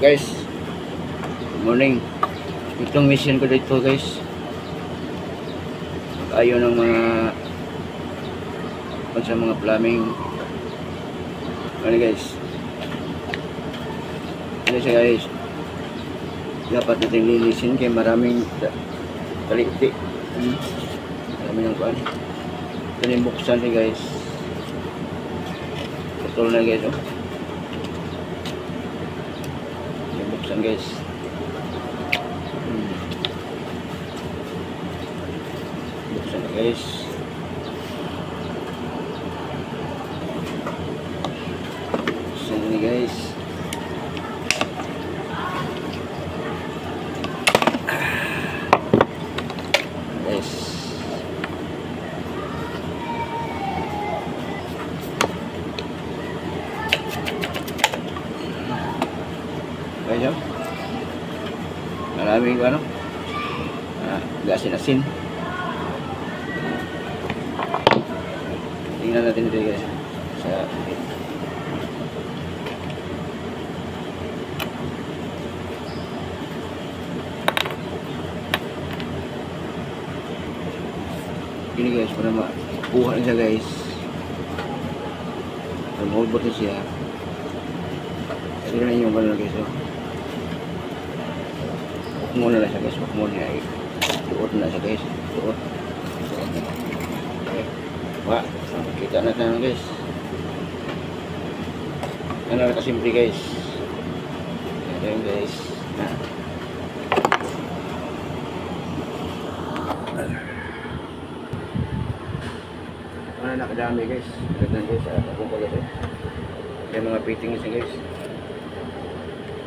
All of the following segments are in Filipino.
Guys, good morning. Itong mission ko dito guys, ayaw ng mga plumbing. Ano guys, ano siya guys, dapat natin linisin kaya maraming taliti. Marami ng kuhan. Ito na yung buksan niya guys. Putol na guys, oh. Yung buksan guys. Buksan na guys. Buksan na guys. Guys. Guys, oh. Maraming ano? Gasin-asin. Tingnan natin dito guys. Sa ini guys, para makuha na siya guys. Remove na siya. Tingnan niyo yung gano'n guys, oh. Muna na siya guys, muna ay tuot na siya guys, tuot. Okay. Wah, kita na tayo guys. Ano na kasimple guys. Ito yung guys. Ano nakadami guys. Ganda guys, akong pala guys. Yung mga fitting guys.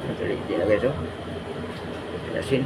Ito na guys, oh. Asin.